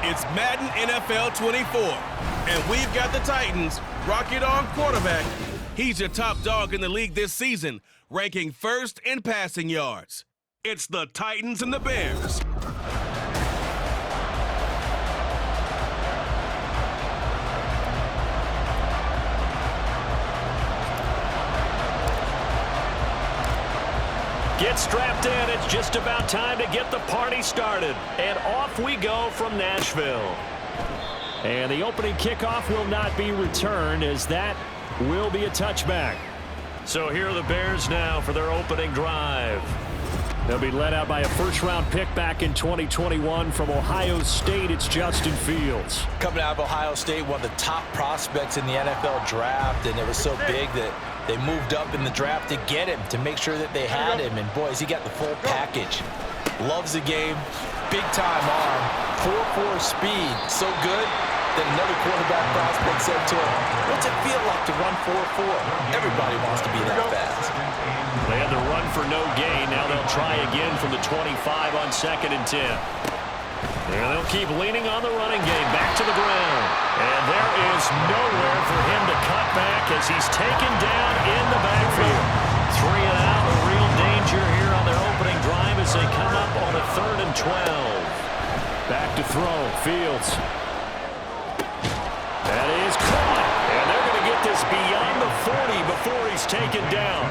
It's Madden NFL 24, and we've got the Titans. Rocket Arm quarterback. He's your top dog in the league this season, ranking first in passing yards. It's the Titans and the Bears. Get strapped in. It's just about time to get the party started. And off we go from Nashville. And the opening kickoff will not be returned, as that will be a touchback. So here are the Bears now for their opening drive. They'll be led out by a first-round pick back in 2021 from Ohio State. It's Justin Fields. Coming out of Ohio State, one of the top prospects in the NFL draft, and it was so big that they moved up in the draft to get him, to make sure that they had him. And, boys, he got the full package. Loves the game. Big-time arm. 4.4 speed. So good that another quarterback prospect said to him, "What's it feel like to run 4.4? Everybody wants to be that fast." They had the run for no gain. Now they'll try again from the 25 on 2nd and 10. And they'll keep leaning on the running game. Back to the ground. And there is nowhere for him to cut back as he's taken down in the backfield. 3 and out. A real danger here on their opening drive as they come up on a 3rd and 12. Back to throw. Fields. That is caught. And they're going to get this beyond the 40 before he's taken down.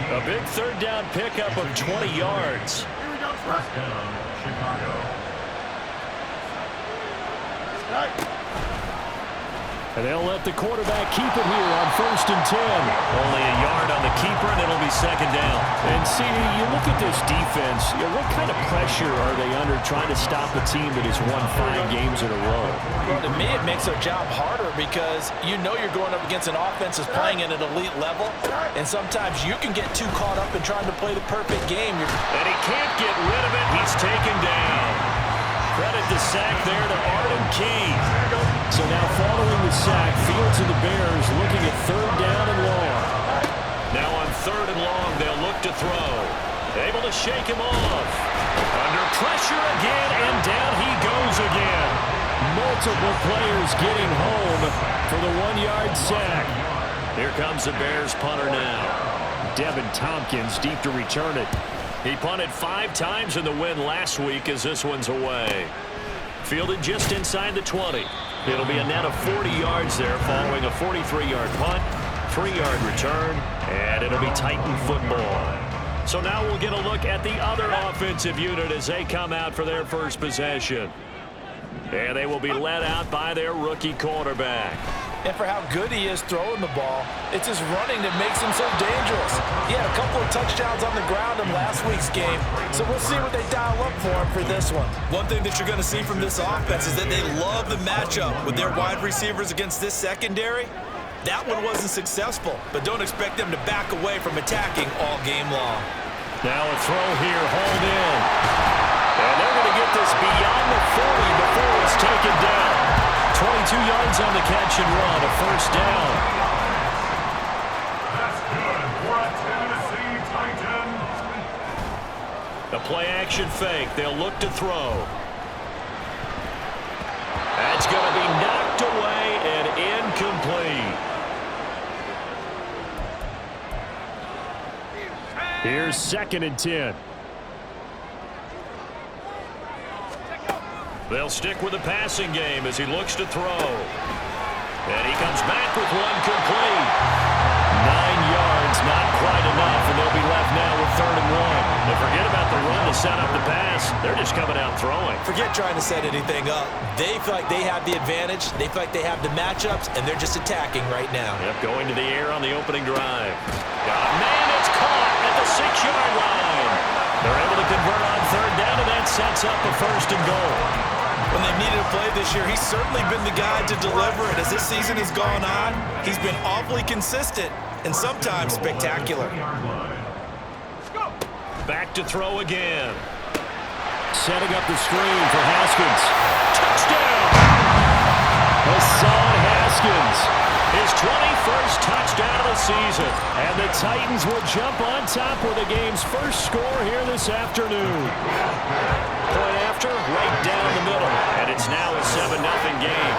A big 3rd down pickup of 20 yards. Here we go. First down, Chicago. And they'll let the quarterback keep it here on 1st and 10. Only a yard on the keeper, and it'll be 2nd down. And see, you look at this defense, what kind of pressure are they under trying to stop a team that has won 5 games in a row? Well, to me, it makes their job harder because you know you're going up against an offense that's playing at an elite level, and sometimes you can get too caught up in trying to play the perfect game. And he can't get rid of it. He's taken down. Credit the sack there to Arden Key. So now following the sack, Fields and the Bears looking at 3rd down and long. Now on 3rd and long, they'll look to throw. Able to shake him off. Under pressure again, and down he goes again. Multiple players getting home for the 1-yard sack. Here comes the Bears punter now. Devin Tompkins deep to return it. He punted 5 times in the win last week as this one's away. Fielded just inside the 20. It'll be a net of 40 yards there following a 43-yard punt, 3-yard return, and it'll be Titan football. So now we'll get a look at the other offensive unit as they come out for their first possession. And they will be led out by their rookie quarterback. And for how good he is throwing the ball, it's his running that makes him so dangerous. He had a couple of touchdowns on the ground in last week's game, so we'll see what they dial up for him for this one. One thing that you're going to see from this offense is that they love the matchup with their wide receivers against this secondary. That one wasn't successful, but don't expect them to back away from attacking all game long. Now a throw here, hauled in. And they're going to get this beyond the 40 before it's taken down. 22 yards on the catch and run, a 1st down. That's good for a Tennessee Titan. The play-action fake. They'll look to throw. That's going to be knocked away and incomplete. Here's 2nd and 10. They'll stick with the passing game as he looks to throw. And he comes back with one complete. 9 yards, not quite enough, and they'll be left now with 3rd and 1. And forget about the run to set up the pass. They're just coming out throwing. Forget trying to set anything up. They feel like they have the advantage. They feel like they have the matchups, and they're just attacking right now. Yep, going to the air on the opening drive. Man, it's caught at the 6-yard line. They're able to convert on 3rd down, and that sets up a 1st and goal. When they've needed a play this year, he's certainly been the guy to deliver it. As this season has gone on, he's been awfully consistent and sometimes spectacular. Back to throw again. Setting up the screen for Haskins. Touchdown! Hassan Haskins. His 21st touchdown of the season. And the Titans will jump on top with the game's first score here this afternoon. Point after, right down the middle. And It's now a 7-0 game.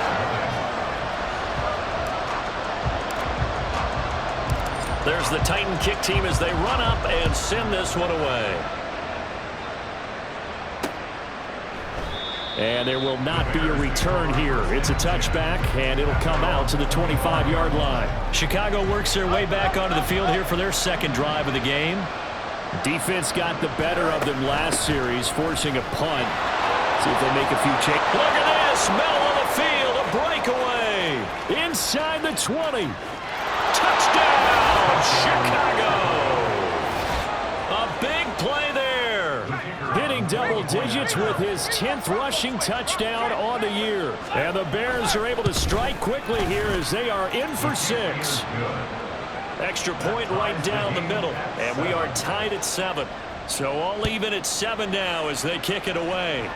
There's the Titan kick team as they run up and send this one away. And there will not be a return here. It's a touchback, and it'll come out to the 25-yard line. Chicago works their way back onto the field here for their second drive of the game. Defense got the better of them last series, forcing a punt. See if they make a few changes. Look at this, middle of the field, a breakaway. Inside the 20. Touchdown, Chicago. A big play there. Hitting double digits with his 10th rushing touchdown on the year. And the Bears are able to strike quickly here as they are in for 6. Extra point right down the middle. And we are tied at 7. So all even at 7 now as they kick it away.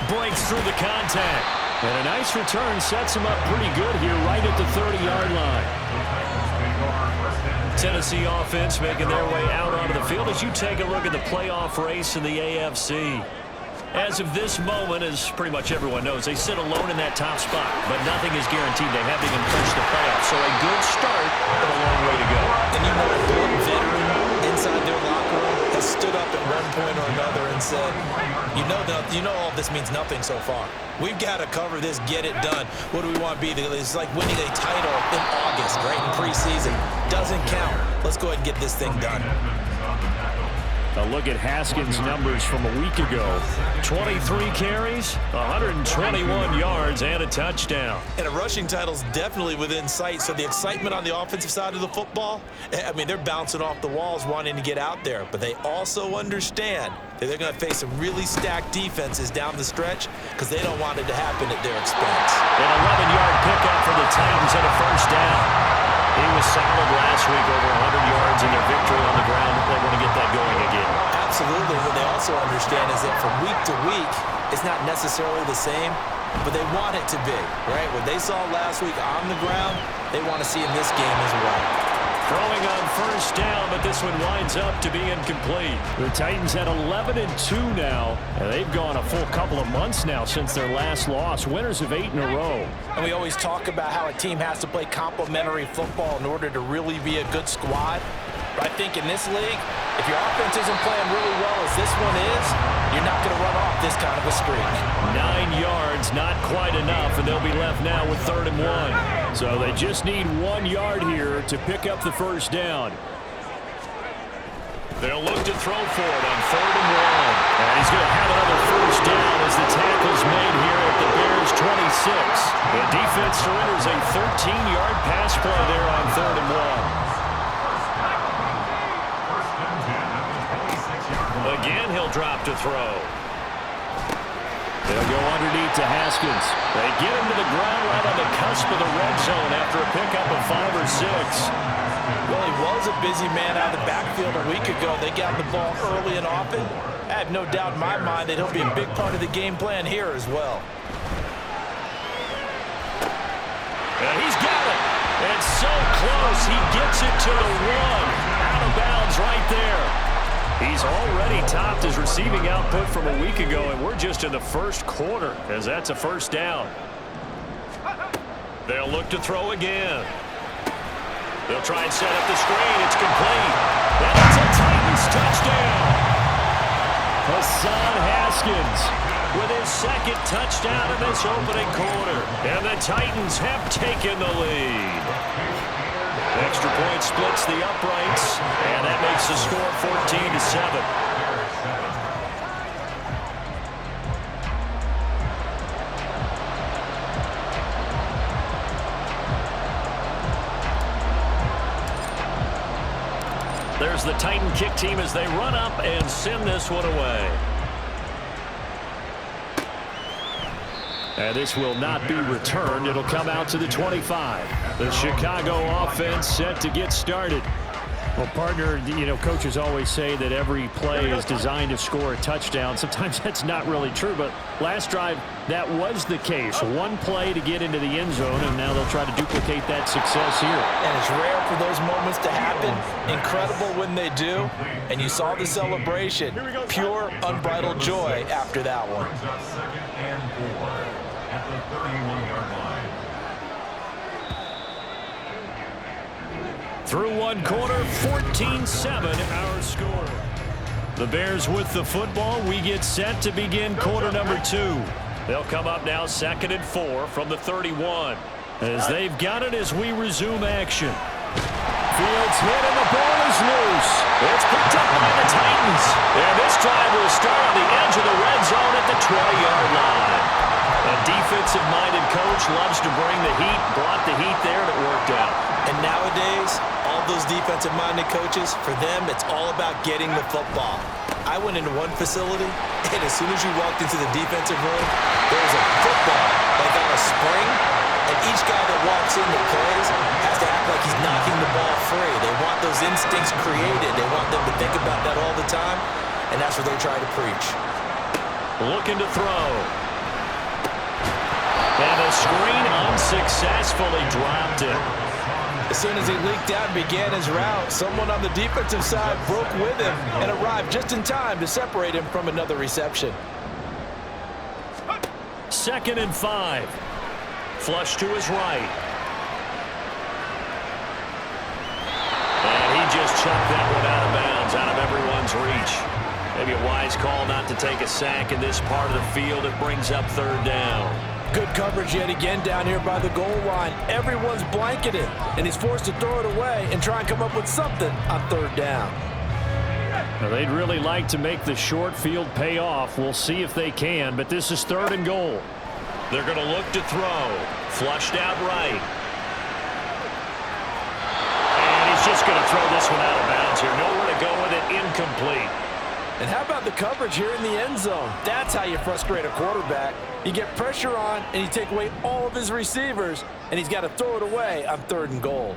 Breaks through the contact. And a nice return sets him up pretty good here right at the 30-yard line. Tennessee offense making their way out onto the field as you take a look at the playoff race in the AFC. As of this moment, as pretty much everyone knows, they sit alone in that top spot, but nothing is guaranteed. They haven't even clinched the playoffs, so a good start, but a long way to go. And you know, one veteran inside their locker room has stood up at one point or another and said, you know all this means nothing so far. We've got to cover this, get it done. What do we want to be? It's like winning a title in August, right, in preseason. Doesn't count. Let's go ahead and get this thing done. A look at Haskins' numbers from a week ago. 23 carries, 121 yards, and a touchdown. And a rushing title's definitely within sight, so the excitement on the offensive side of the football, I mean, they're bouncing off the walls wanting to get out there, but they also understand that they're going to face some really stacked defenses down the stretch because they don't want it to happen at their expense. An 11-yard pickup for the Titans and a first down. He was solid last week, over 100 yards in their victory on the ground. They want to get that going again. Absolutely. What they also understand is that from week to week, it's not necessarily the same, but they want it to be, right? What they saw last week on the ground, they want to see in this game as well. Throwing on first down, but this one winds up to be incomplete. The Titans at 11-2 now, and they've gone a full couple of months now since their last loss. Winners of 8 in a row. And we always talk about how a team has to play complementary football in order to really be a good squad. But I think in this league, if your offense isn't playing really well as this one is, you're not going to run off this kind of a streak. 9 yards, not quite enough, and they'll be left now with 3rd and 1. So they just need 1 yard here to pick up the first down. They'll look to throw for it on 3rd and 1. And he's going to have another first down as the tackle's made here at the Bears 26. The defense surrenders a 13-yard pass play there on 3rd and 1. Again, he'll drop to throw. They'll go underneath to Haskins. They get him to the ground right on the cusp of the red zone after a pickup of 5 or 6. Well, he was a busy man out of the backfield a week ago. They got the ball early and often. I have no doubt in my mind that he'll be a big part of the game plan here as well. And he's got it. It's so close. He gets it to the 1. Out of bounds right there. He's already topped his receiving output from a week ago, and we're just in the first quarter as that's a first down. They'll look to throw again. They'll try and set up the screen. It's complete. And it's a Titans touchdown. Hassan Haskins with his 2nd touchdown in this opening quarter. And the Titans have taken the lead. Extra point splits the uprights, and that makes the score 14-7. There's the Titan kick team as they run up and send this one away. And this will not be returned. It'll come out to the 25. The Chicago offense set to get started. Well, partner, coaches always say that every play is designed to score a touchdown. Sometimes that's not really true, but last drive, that was the case. One play to get into the end zone, and now they'll try to duplicate that success here. And it's rare for those moments to happen. Incredible when they do. And you saw the celebration. Pure, unbridled joy after that one. Second and 4 at the 31-yard line. Through one quarter, 14-7 our score. The Bears with the football. We get set to begin quarter number 2. They'll come up now 2nd and 4 from the 31. As they've got it as we resume action. Fields hit and the ball is loose. It's picked up by the Titans. And this drive will start on the edge of the red zone at the 20-yard line. A defensive-minded coach loves to bring the heat, brought the heat there, and it worked out. And nowadays, all those defensive-minded coaches, for them, it's all about getting the football. I went into one facility, and as soon as you walked into the defensive room, there was a football like on a spring, and each guy that walks in that plays has to act like he's knocking the ball free. They want those instincts created. They want them to think about that all the time, and that's what they try to preach. Looking to throw. And the screen unsuccessfully dropped it. As soon as he leaked out and began his route, someone on the defensive side broke with him and arrived just in time to separate him from another reception. 2nd and 5. Flush to his right. And he just chucked that one out of bounds, out of everyone's reach. Maybe a wise call not to take a sack in this part of the field. It brings up 3rd down. Good coverage yet again down here by the goal line. Everyone's blanketed, and he's forced to throw it away and try and come up with something on 3rd down. Now, they'd really like to make the short field pay off. We'll see if they can, but this is 3rd and goal. They're going to look to throw. Flushed out right. And he's just going to throw this one out of bounds here. Nowhere to go with it. Incomplete. And how about the coverage here in the end zone? That's how you frustrate a quarterback. You get pressure on, and you take away all of his receivers, and he's got to throw it away on 3rd and goal.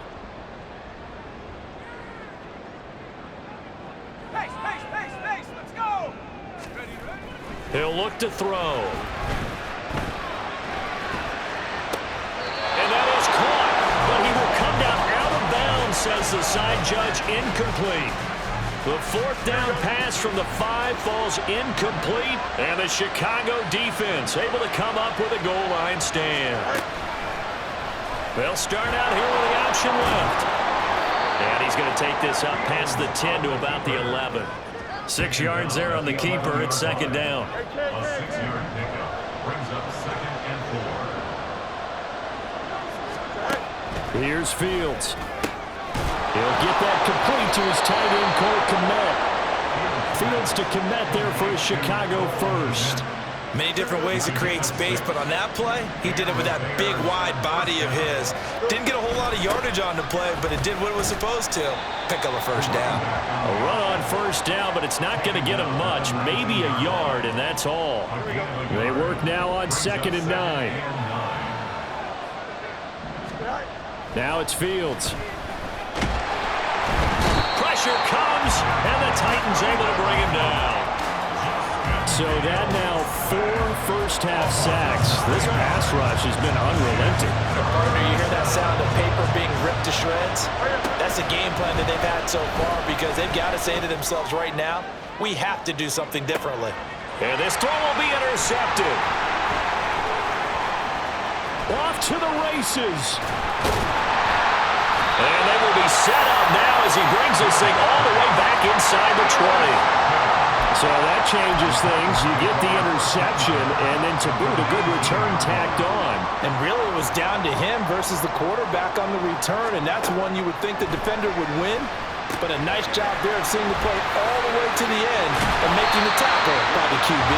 Pace, let's go! He'll look to throw. And that is caught, but he will come down out of bounds, says the side judge. Incomplete. The 4th down pass from the 5 falls incomplete, and the Chicago defense able to come up with a goal line stand. They'll start out here with the option left. And he's going to take this up past the 10 to about the 11. 6 yards there on the keeper. It's 2nd down. A 6-yard pickup brings up 2nd and 4. Here's Fields. He'll get that complete to his tight end, Cole Kmet. Fields to Kmet there for his Chicago first. Many different ways to create space, but on that play, he did it with that big, wide body of his. Didn't get a whole lot of yardage on the play, but it did what it was supposed to. Pick up a 1st down. A run on 1st down, but it's not going to get him much. Maybe a yard, and that's all. They work now on 2nd and 9. Now it's Fields. Pressure comes, and the Titans able to bring him down. So that now 4 first-half sacks. This pass rush has been unrelenting. Partner, you hear that sound of paper being ripped to shreds? That's the game plan that they've had so far, because they've got to say to themselves right now, we have to do something differently. And this throw will be intercepted. Off to the races. And they will be set up now as he brings this thing all the way back inside the 20. So that changes things. You get the interception, and then to boot, a good return tacked on. And really, it was down to him versus the quarterback on the return, and that's one you would think the defender would win. But a nice job there of seeing the play all the way to the end and making the tackle by the QB.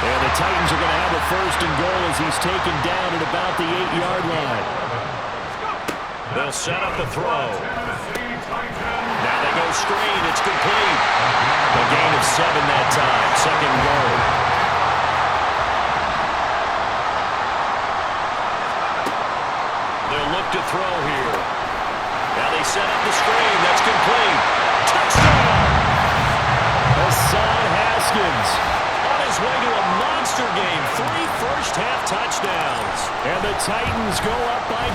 And the Titans are going to have a 1st and goal as he's taken down at about the 8-yard line. They'll set up the throw. Now they go screen. It's complete. A gain of 7 that time. 2nd and goal. They'll look to throw here. Now they set up the screen. That's complete.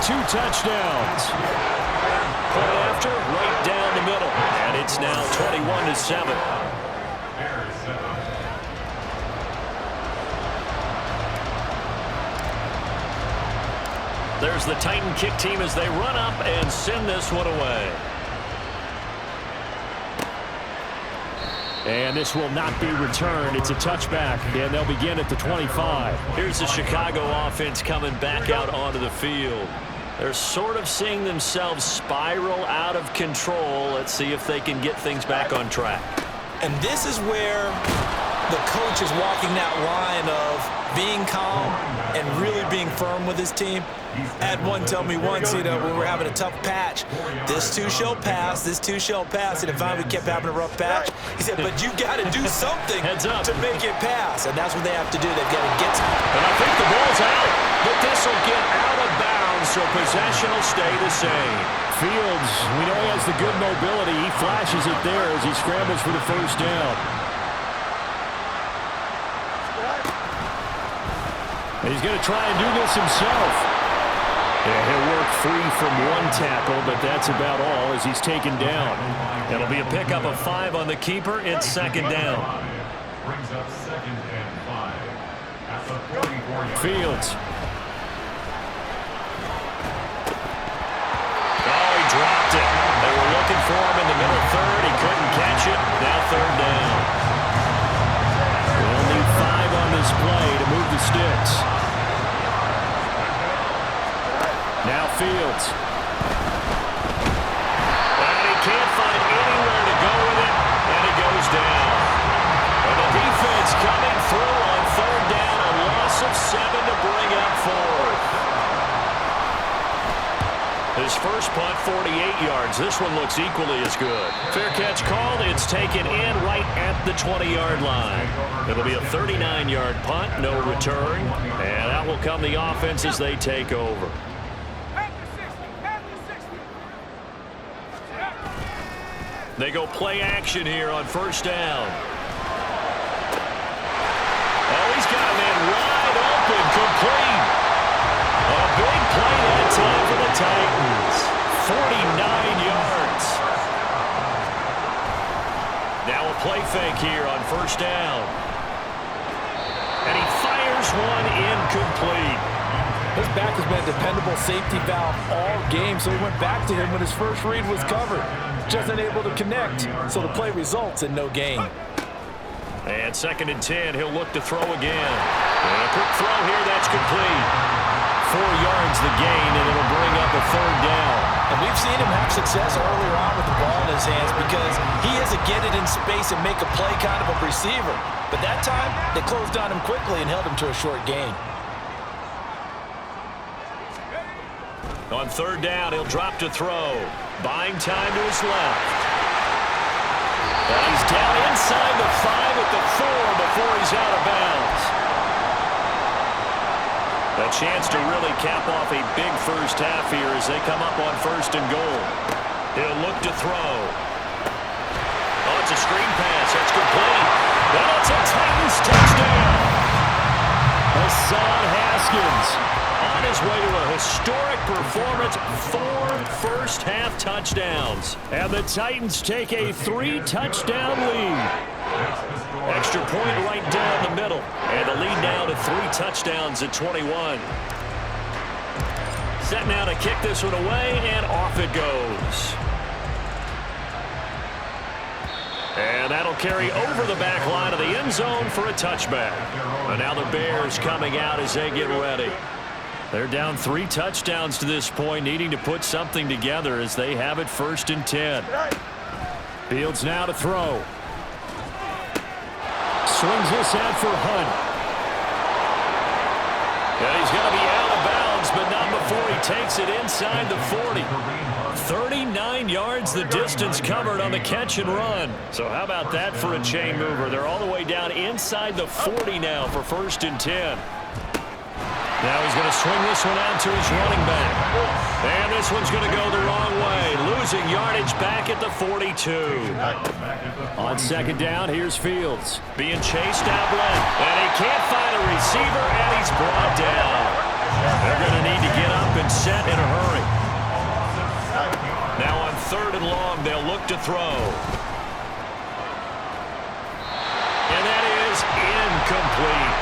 2 touchdowns. Point after, right down the middle. And it's now 21-7. There's the Titan kick team as they run up and send this one away. And this will not be returned. It's a touchback, and they'll begin at the 25. Here's the Chicago offense coming back out onto the field. They're sort of seeing themselves spiral out of control. Let's see if they can get things back on track. And this is where the coach is walking that line of being calm and really being firm with his team. I had one tell me once, when we were having a tough patch, this too shall pass, this too shall pass. And if we kept having a rough patch, he said, but you got to do something to make it pass. And that's what they have to do. They've got to get something. And I think the ball's out, but this will get out of bounds, so possession will stay the same. Fields, we know he has the good mobility. He flashes it there as he scrambles for the first down. And he's going to try and do this himself. Yeah, he'll work free from one tackle, but that's about all as he's taken down. It'll be a pickup of 5 on the keeper. It's second down. Brings up 2nd and 5 at the 44-yard. Fields. Oh, he dropped it. They were looking for him in the middle third. He couldn't catch it. Now third down. They'll need 5 on this play to move the sticks. Now Fields. And he can't find anywhere to go with it, and he goes down. And the defense coming through on third down, a loss of 7 to bring up 4. His first punt, 48 yards. This one looks equally as good. Fair catch called. It's taken in right at the 20-yard line. It'll be a 39-yard punt, no return. And out will come the offense as they take over. They go play action here on first down. Oh, he's got a man wide open, complete. A big play that time for the Titans. 49 yards. Now a play fake here on first down. And he fires one incomplete. His back has been a dependable safety valve all game, so he went back to him when his first read was covered. Just unable to connect, so the play results in no gain. And 2nd and 10, he'll look to throw again. And a quick throw here, that's complete. 4 yards the gain, and it'll bring up a third down. And we've seen him have success earlier on with the ball in his hands because he has a get it in space and make a play kind of a receiver. But that time, they closed on him quickly and held him to a short gain. On third down, he'll drop to throw. Buying time to his left. And he's down inside the 5 at the 4 before he's out of bounds. A chance to really cap off a big first half here as they come up on 1st and goal. He'll look to throw. Oh, it's a screen pass. That's complete. And it's a Titans touchdown. Hassan Haskins on his way to a historic performance, 4 first-half touchdowns. And the Titans take a 3-touchdown lead. Extra point right down the middle. And the lead now to 3 touchdowns at 21. Set now to kick this one away, and off it goes. And that'll carry over the back line of the end zone for a touchback. And now the Bears coming out as they get ready. They're down 3 touchdowns to this point, needing to put something together as they have it 1st and 10. Fields now to throw. Swings this out for Hunt. And he's going to be out of bounds, but not before he takes it inside the 40. 39 yards the distance covered on the catch and run. So how about that for a chain mover? They're all the way down inside the 40 now for 1st and 10. Now he's going to swing this one out to his running back. And this one's going to go the wrong way. Losing yardage back at the 42. On 2nd down, here's Fields. Being chased out left. And he can't find a receiver, and he's brought down. They're going to need to get up and set in a hurry. Now on 3rd and long, they'll look to throw. And that is incomplete.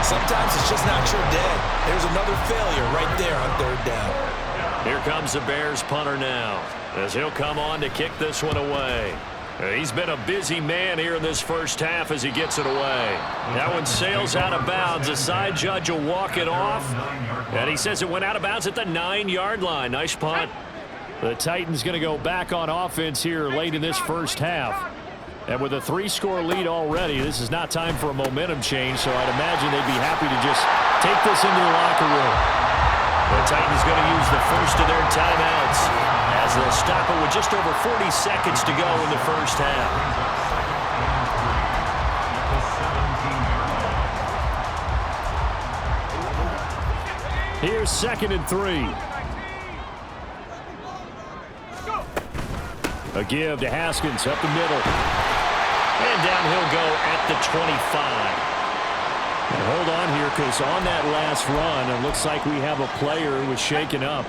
Sometimes it's just not your day. There's another failure right there on 3rd down. Here comes the Bears punter now, as he'll come on to kick this one away. He's been a busy man here in this first half as he gets it away. That one sails out of bounds. The side judge will walk it off. And he says it went out of bounds at the 9-yard line. Nice punt. The Titans going to go back on offense here late in this first half. And with a 3-score lead already, this is not time for a momentum change, so I'd imagine they'd be happy to just take this into the locker room. The Titans going to use the first of their timeouts as they'll stop it with just over 40 seconds to go in the first half. Here's 2nd and 3. A give to Haskins up the middle. And down he'll go at the 25. And hold on here, because on that last run, it looks like we have a player who was shaken up.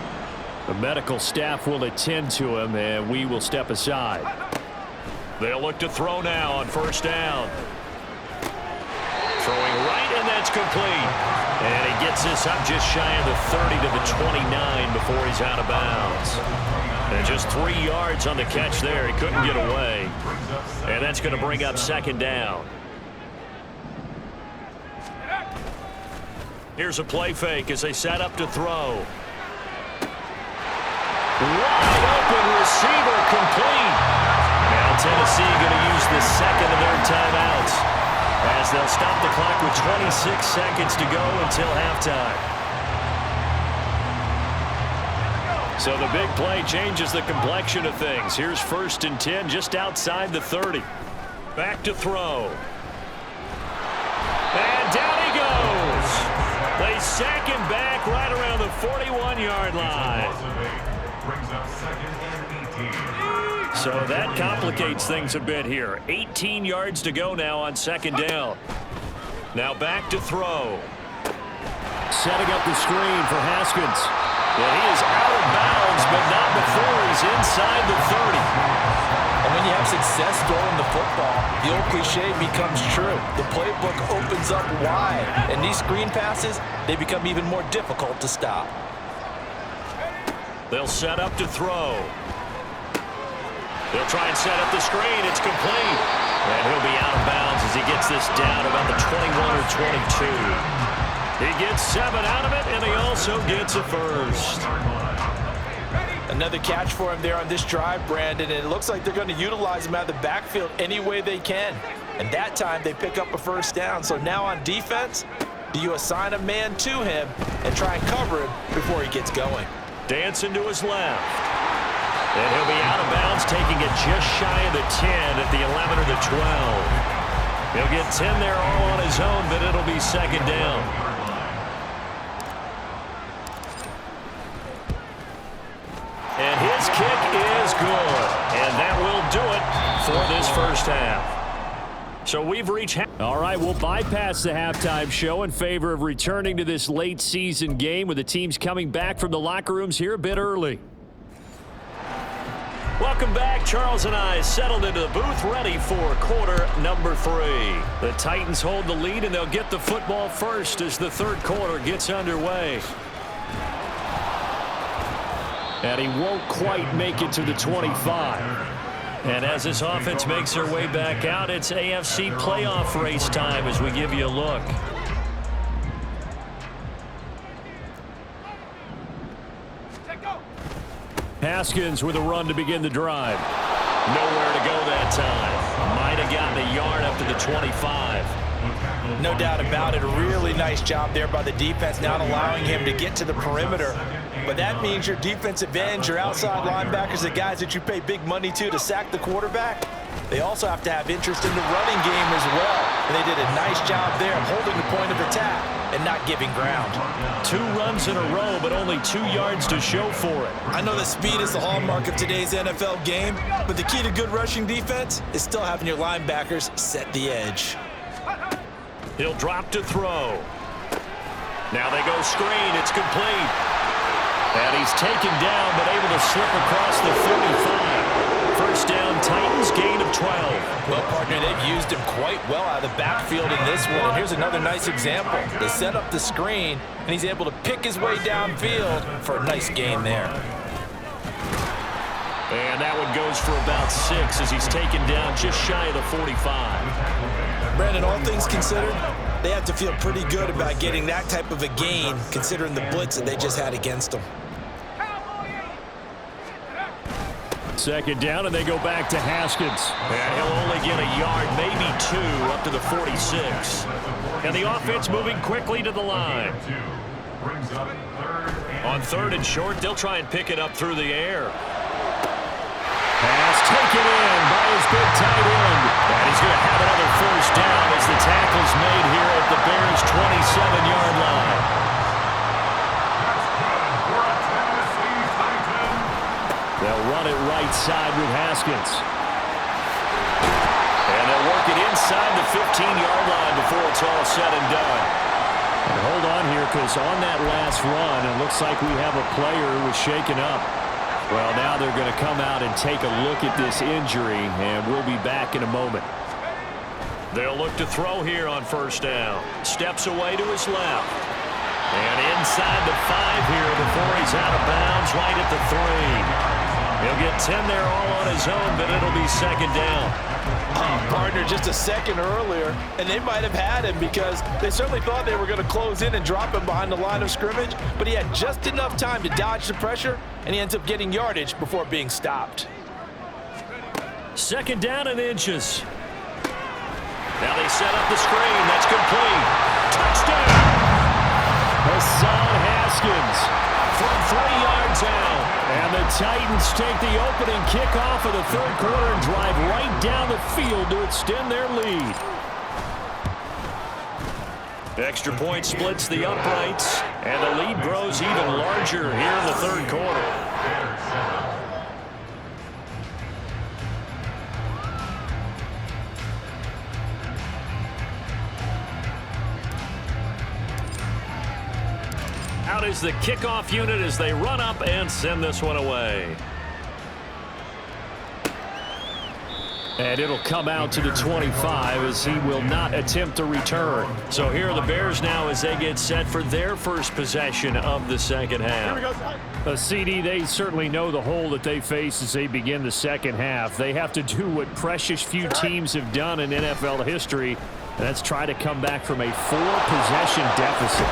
The medical staff will attend to him, and we will step aside. They'll look to throw now on 1st down. Throwing right, and that's complete. And he gets this up just shy of the 30 to the 29 before he's out of bounds. And just 3 yards on the catch there. He couldn't get away. And that's going to bring up 2nd down. Here's a play fake as they set up to throw. Wide open receiver complete. Now Tennessee going to use the 2nd of their timeouts as they'll stop the clock with 26 seconds to go until halftime. So the big play changes the complexion of things. Here's 1st and 10 just outside the 30. Back to throw. And down he goes. They sack him back right around the 41-yard line. So that complicates things a bit here. 18 yards to go now on 2nd down. Now back to throw. Setting up the screen for Haskins. Yeah, he is out of bounds, but not before he's inside the 30. And when you have success throwing the football, the old cliche becomes true. The playbook opens up wide, and these screen passes, they become even more difficult to stop. They'll set up to throw. They'll try and set up the screen. It's complete. And he'll be out of bounds as he gets this down about the 21 or 22. He gets 7 out of it, and he also gets a first. Another catch for him there on this drive, Brandon, and it looks like they're going to utilize him out of the backfield any way they can. And that time they pick up a 1st down. So now on defense, do you assign a man to him and try and cover him before he gets going? Dancing to his left. And he'll be out of bounds, taking it just shy of the 10 at the 11 or the 12. He'll get 10 there all on his own, but it'll be 2nd down. And his kick is good. And that will do it for this first half. So we've reached... All right, we'll bypass the halftime show in favor of returning to this late season game with the teams coming back from the locker rooms here a bit early. Welcome back. Charles and I settled into the booth ready for quarter number 3. The Titans hold the lead, and they'll get the football first as the 3rd quarter gets underway. And he won't quite make it to the 25. And as this offense makes their way back out, it's AFC playoff race time as we give you a look. Haskins with a run to begin the drive. Nowhere to go that time. Might have gotten a yard up to the 25. No doubt about it. A really nice job there by the defense, not allowing him to get to the perimeter. But that means your defensive ends, your outside linebackers, the guys that you pay big money to sack the quarterback, they also have to have interest in the running game as well. And they did a nice job there of holding the point of attack and not giving ground. 2 runs in a row, but only 2 yards to show for it. I know that speed is the hallmark of today's NFL game, but the key to good rushing defense is still having your linebackers set the edge. He'll drop to throw. Now they go screen. It's complete. And he's taken down, but able to slip across the 35. First down, Titans, gain of 12. Well, partner, they've used him quite well out of the backfield in this one. And here's another nice example. They set up the screen, and he's able to pick his way downfield for a nice gain there. And that one goes for about 6 as he's taken down just shy of the 45. Brandon, all things considered, they have to feel pretty good about getting that type of a gain, considering the blitz that they just had against them. Second down, and they go back to Haskins. And he'll only get a yard, maybe 2, up to the 46. And the offense moving quickly to the line. On 3rd and short, they'll try and pick it up through the air. Pass taken in by his big tight end. And he's going to have another first down as the tackle's made here at the Bears' 27-yard line. They'll run it right side with Haskins. And they'll work it inside the 15-yard line before it's all said and done. And hold on here, because on that last run, it looks like we have a player who was shaken up. Well, now they're going to come out and take a look at this injury, and we'll be back in a moment. They'll look to throw here on first down. Steps away to his left. And inside the 5 here before he's out of bounds, right at the 3. He'll get 10 there all on his own, but it'll be second down. Partner, just a second earlier, and they might have had him because they certainly thought they were going to close in and drop him behind the line of scrimmage, but he had just enough time to dodge the pressure, and he ends up getting yardage before being stopped. Second down and inches. Now they set up the screen. That's complete. Touchdown! Hassan Haskins from 3 yards out. And the Titans take the opening kickoff of the 3rd quarter and drive right down the field to extend their lead. Extra point splits the uprights, and the lead grows even larger here in the 3rd quarter. Out is the kickoff unit as they run up and send this one away. And it'll come out to the 25 as he will not attempt to return. So here are the Bears now as they get set for their first possession of the second half. CD, they certainly know the hole that they face as they begin the second half. They have to do what precious few teams have done in NFL history, and that's try to come back from a 4-possession deficit.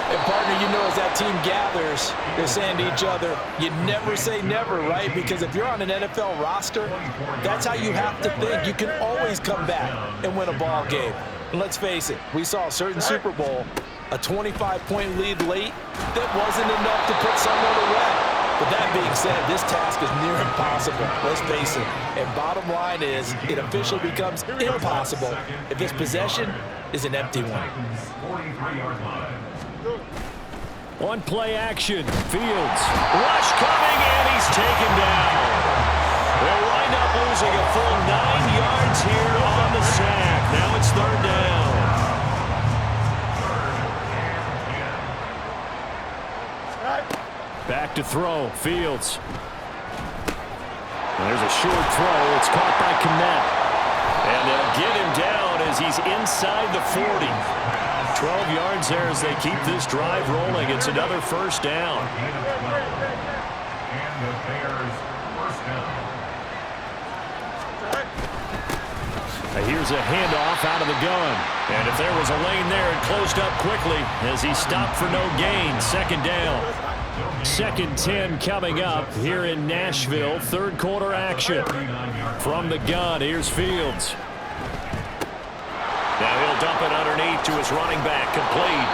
And partner, you know, as that team gathers, they're saying to each other, you never say never, right? Because if you're on an NFL roster, that's how you have to think. You can always come back and win a ball game. And let's face it, we saw a certain Super Bowl, a 25-point lead late, that wasn't enough to put someone away. But that being said, this task is near impossible, let's face it. And bottom line is, it officially becomes impossible if this possession is an empty one. One play action. Fields. Rush coming, and he's taken down. They'll wind up losing a full 9 yards here on the sack. Now it's 3rd down. Back to throw. Fields. There's a short throw. It's caught by Kmet. And they'll get him down as he's inside the 40. 12 yards there as they keep this drive rolling. It's another first down. And the Bears first down. Here's a handoff out of the gun. And if there was a lane there, it closed up quickly as he stopped for no gain. Second down. 2nd 10 coming up here in Nashville. 3rd quarter action. From the gun, here's Fields. Now he'll dump it underneath to his running back, complete.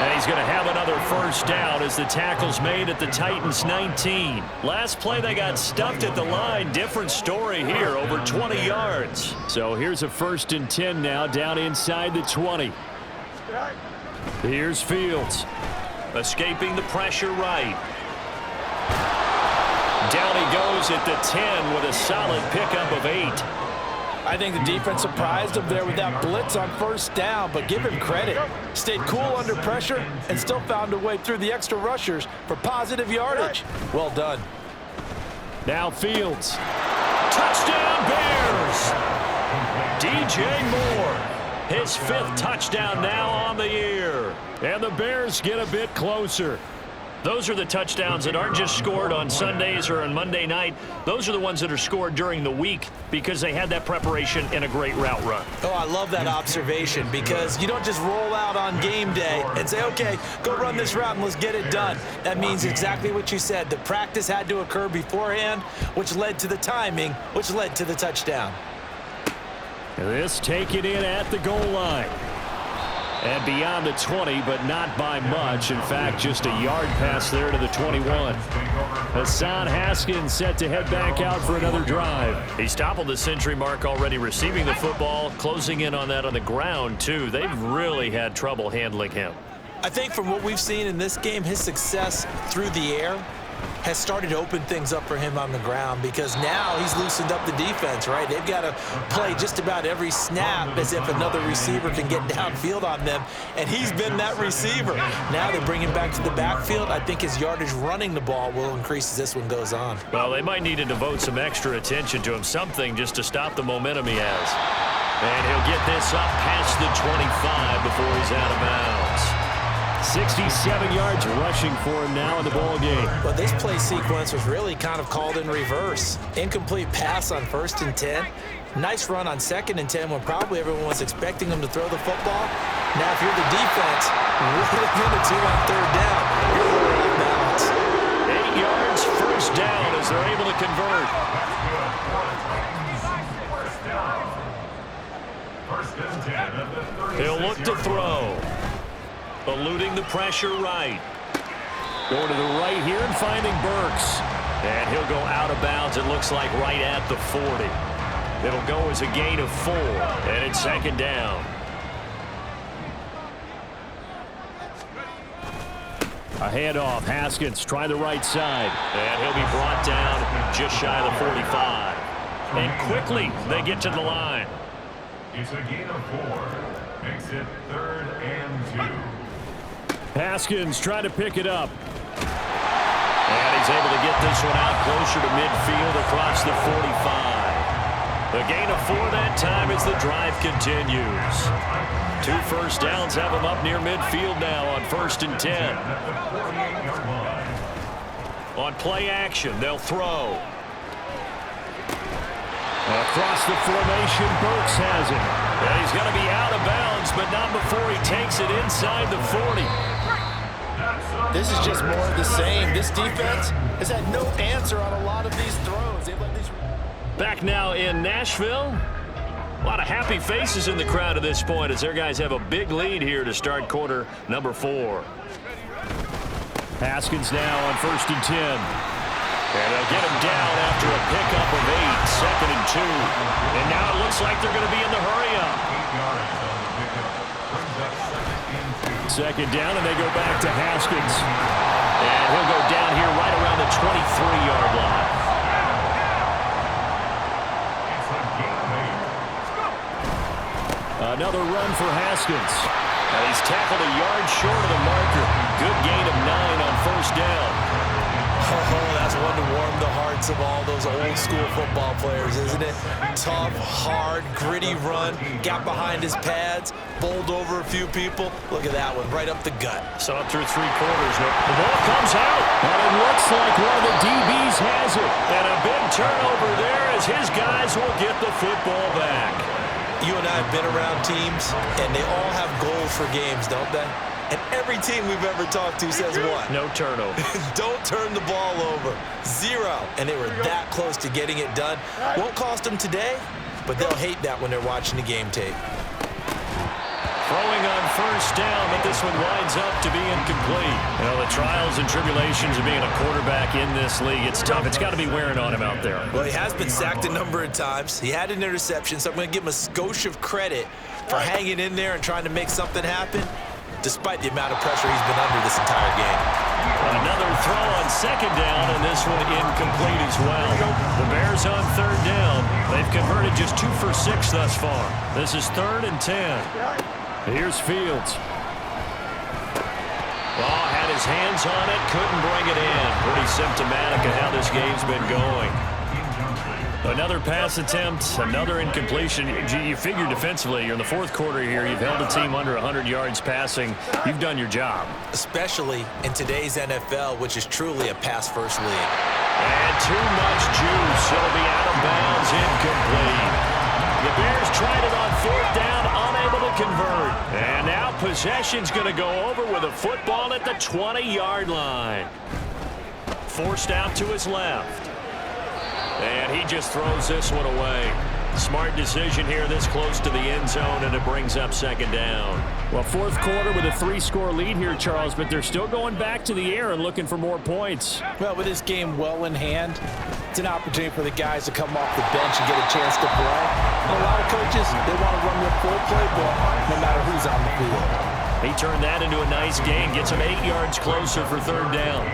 And he's going to have another first down as the tackle's made at the Titans' 19. Last play they got stuffed at the line. Different story here, over 20 yards. So here's a 1st and 10 now down inside the 20. Here's Fields. Escaping the pressure right. Down he goes at the 10 with a solid pickup of 8. I think the defense surprised him there with that blitz on first down, but give him credit. Stayed cool under pressure and still found a way through the extra rushers for positive yardage. Well done. Now Fields. Touchdown Bears! DJ Moore, his 5th touchdown now on the year. And the Bears get a bit closer. Those are the touchdowns that aren't just scored on Sundays or on Monday night. Those are the ones that are scored during the week because they had that preparation and a great route run. Oh, I love that observation because you don't just roll out on game day and say, okay, go run this route and let's get it done. That means exactly what you said. The practice had to occur beforehand, which led to the timing, which led to the touchdown. This taken in at the goal line. And beyond the 20, but not by much. In fact, just a yard pass there to the 21. Hassan Haskins set to head back out for another drive. He's toppled the century mark already receiving the football, closing in on that on the ground, too. They've really had trouble handling him. I think from what we've seen in this game, his success through the air has started to open things up for him on the ground because now he's loosened up the defense, right? They've got to play just about every snap as if another receiver can get downfield on them, and he's been that receiver. Now they bring him back to the backfield. I think his yardage running the ball will increase as this one goes on. Well, they might need to devote some extra attention to him, something just to stop the momentum he has. And he'll get this up past the 25 before he's out of bounds. 67 yards rushing for him now in the ball game. Well, this play sequence was really kind of called in reverse. Incomplete pass on 1st and 10. Nice run on 2nd and 10 when probably everyone was expecting him to throw the football. Now, if you're the defense, what are you going to do on 3rd down? You're really off balance. 8 yards, 1st down as they're able to convert. He'll look to throw. Eluding the pressure right. Going to the right here and finding Burks. And he'll go out of bounds, it looks like, right at the 40. It'll go as a gain of 4, and it's 2nd down. A handoff. Haskins try the right side. And he'll be brought down just shy of the 45. And quickly they get to the line. It's a gain of 4. Makes it 3rd and 2. Haskins trying to pick it up. And he's able to get this one out closer to midfield across the 45. A gain of 4 that time as the drive continues. 2 first downs have him up near midfield now on 1st and 10. On play action, they'll throw. Across the formation, Burks has it. And he's going to be out of bounds, but not before he takes it inside the 40. This is just more of the same. This defense has had no answer on a lot of these throws. Back now in Nashville. A lot of happy faces in the crowd at this point as their guys have a big lead here to start quarter number 4. Haskins now on 1st and 10. And they'll get him down after a pickup of 8, 2nd and 2. And now it looks like they're going to be in the hurry-up. 2nd down, and they go back to Haskins. And he'll go down here right around the 23-yard line. Another run for Haskins. And he's tackled a yard short of the marker. Good gain of 9 on 1st down. Oh, that's one to warm the hearts of all those old school football players, isn't it? Tough, hard, gritty run, got behind his pads, bowled over a few people. Look at that one, right up the gut. So up through 3 quarters. The ball comes out, and it looks like one of the DBs has it. And a big turnover there as his guys will get the football back. You and I have been around teams, and they all have goals for games, don't they? And every team we've ever talked to says what? No turnover. Don't turn the ball over. 0. And they were that close to getting it done. Won't cost them today, but they'll hate that when they're watching the game tape. Throwing on 1st down, but this one winds up to be incomplete. You know, the trials and tribulations of being a quarterback in this league, it's tough. It's got to be wearing on him out there. Well, he has been sacked a number of times. He had an interception, so I'm going to give him a skosh of credit for hanging in there and trying to make something happen, despite the amount of pressure he's been under this entire game. Another throw on second down, and this one incomplete as well. The Bears on third down. They've converted just 2 for 6 thus far. This is 3rd and 10. Here's Fields. Oh, had his hands on it, couldn't bring it in. Pretty symptomatic of how this game's been going. Another pass attempt, another incompletion. You figure defensively, you're in the 4th quarter here, you've held a team under 100 yards passing. You've done your job. Especially in today's NFL, which is truly a pass-first league. And too much juice. It'll be out of bounds, incomplete. The Bears tried it on 4th down, unable to convert. And now possession's going to go over with a football at the 20-yard line. Forced out to his left. And he just throws this one away. Smart decision here this close to the end zone, and it brings up 2nd down. Well, 4th quarter with a 3-score lead here, Charles, but they're still going back to the air and looking for more points. Well, with this game well in hand, it's an opportunity for the guys to come off the bench and get a chance to play. And a lot of coaches, they want to run their full playbook no matter who's on the field. He turned that into a nice gain, gets him 8 yards closer for 3rd down.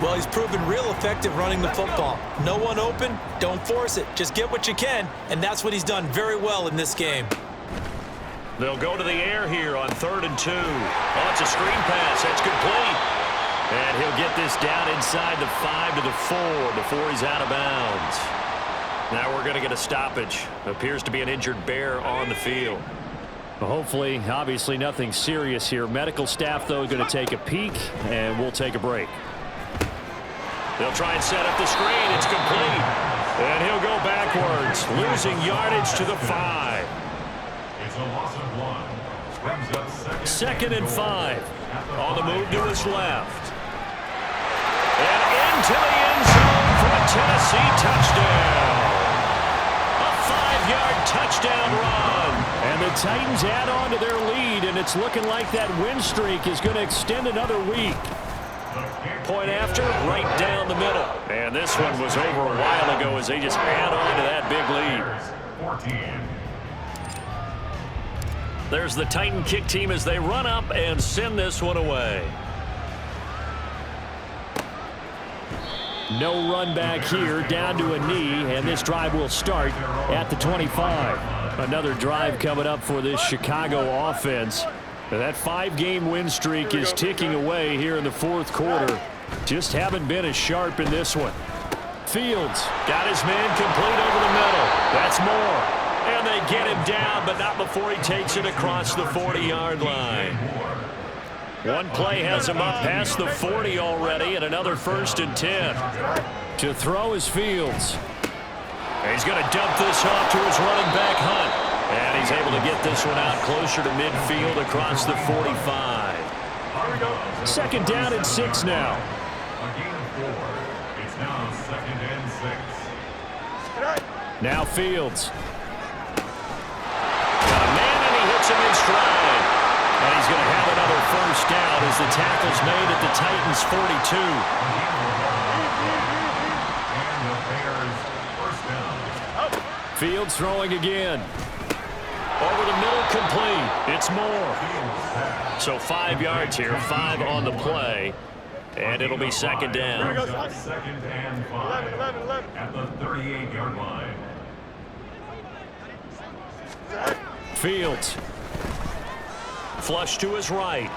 Well, he's proven real effective running the football. No one open, don't force it. Just get what you can, and that's what he's done very well in this game. They'll go to the air here on 3rd and 2. Oh, it's a screen pass. That's complete. And he'll get this down inside the 5 to the 4 before he's out of bounds. Now we're going to get a stoppage. Appears to be an injured Bear on the field. Well, hopefully, obviously nothing serious here. Medical staff, though, going to take a peek, and we'll take a break. They'll try and set up the screen. It's complete. And he'll go backwards, losing yardage to the 5. It's a loss of 1. Brings up 2nd and 5. On the move to his left. And into the end zone for a Tennessee touchdown. A 5-yard touchdown run. And the Titans add on to their lead, and it's looking like that win streak is going to extend another week. Point after, right down the middle. And this one was over a while ago as they just add on to that big lead. 14. There's the Titan kick team as they run up and send this one away. No run back here, down to a knee, and this drive will start at the 25. Another drive coming up for this Chicago offense. That 5-game win streak is ticking away here in the 4th quarter. Just haven't been as sharp in this one. Fields got his man complete over the middle. That's more. And they get him down, but not before he takes it across the 40-yard line. One play has him up past the 40 already, and another 1st and 10. To throw is Fields. He's going to dump this off to his running back, Hunt. And he's able to get this one out closer to midfield across the 45. 2nd down and 6 now. A gain of 4. It's now 2nd and 6. Now Fields. Got a man, and he hits him in stride. And he's going to have another 1st down as the tackle's made at the Titans' 42. And the Bears 1st down. Fields throwing again. Over the middle, complete. It's more. So 5 yards here, 5 on the play. And it'll be 2nd down. 2nd and 5 at the 38-yard line. Fields. Flush to his right.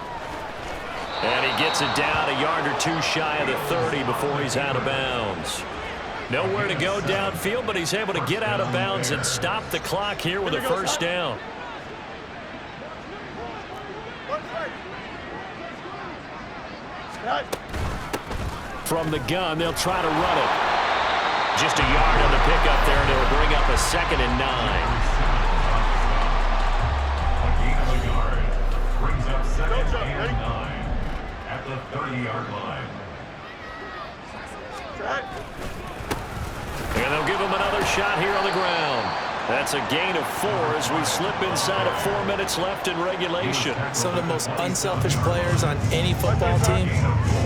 And he gets it down a yard or 2 shy of the 30 before he's out of bounds. Nowhere to go downfield, but he's able to get out of bounds and stop the clock here with a 1st down. From the gun, they'll try to run it. Just a yard on the pickup there, and it'll bring up a 2nd and 9. A gain of a yard. Brings up 2nd and 9 at the 30-yard line. And they'll give him another shot here on the ground. That's a gain of 4 as we slip inside of 4 minutes left in regulation. Some of the most unselfish players on any football team,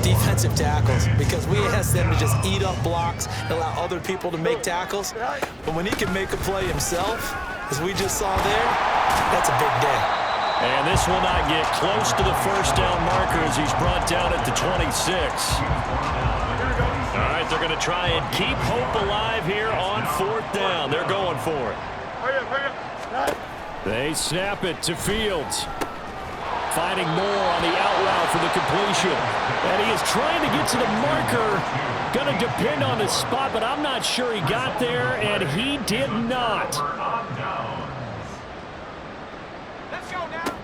defensive tackles, because we ask them to just eat up blocks and allow other people to make tackles. But when he can make a play himself, as we just saw there, that's a big day. And this will not get close to the first down marker as he's brought down at the 26. All right, they're going to try and keep hope alive here on 4th down. They're going for it. They snap it to Fields. Finding Moore on the out route for the completion. And he is trying to get to the marker. Going to depend on the spot, but I'm not sure he got there, and he did not. Let's go now.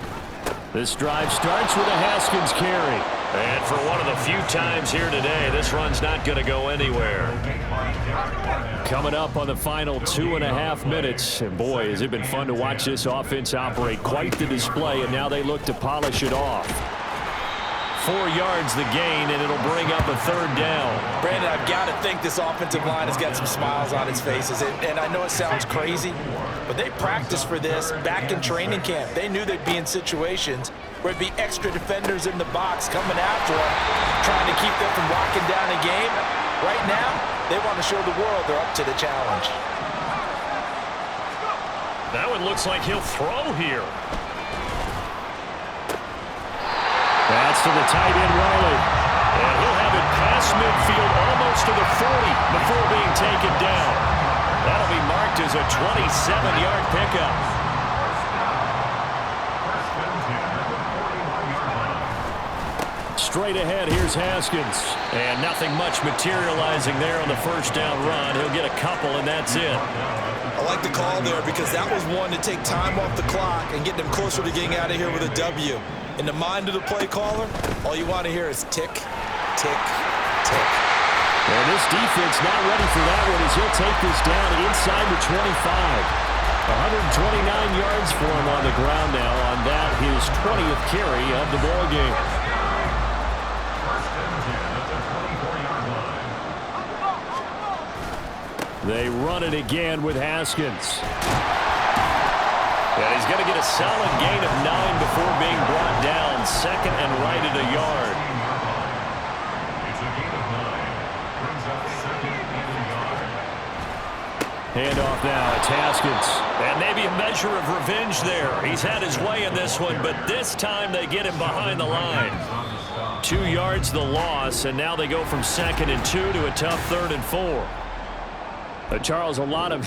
This drive starts with a Haskins carry. And for one of the few times here today, this run's not going to go anywhere. Coming up on the final 2.5 minutes. And boy, has it been fun to watch this offense operate. Quite the display, and now they look to polish it off. 4 yards the gain, and it'll bring up a 3rd down. Brandon, I've got to think this offensive line has got some smiles on its faces. And I know it sounds crazy, but they practiced for this back in training camp. They knew they'd be in situations where it'd be extra defenders in the box coming after them, trying to keep them from locking down a game. Right now, they want to show the world they're up to the challenge. That one looks like he'll throw here. That's to the tight end, Riley. And he'll have it past midfield almost to the 40 before being taken down. That'll be marked as a 27-yard pickup. Straight ahead, here's Haskins. And nothing much materializing there on the first down run. He'll get a couple, and that's it. I like the call there because that was one to take time off the clock and get them closer to getting out of here with a W. In the mind of the play caller, all you want to hear is tick, tick, tick. And this defense not ready for that one as he'll take this down inside the 25. 129 yards for him on the ground now on that, his 20th carry of the ball game. They run it again with Haskins. And he's going to get a solid gain of 9 before being brought down. 2nd and right at a yard. Handoff now, it's Haskins. And maybe a measure of revenge there. He's had his way in this one, but this time they get him behind the line. 2 yards the loss, and now they go from 2nd and 2 to a tough 3rd and 4. Charles, a lot of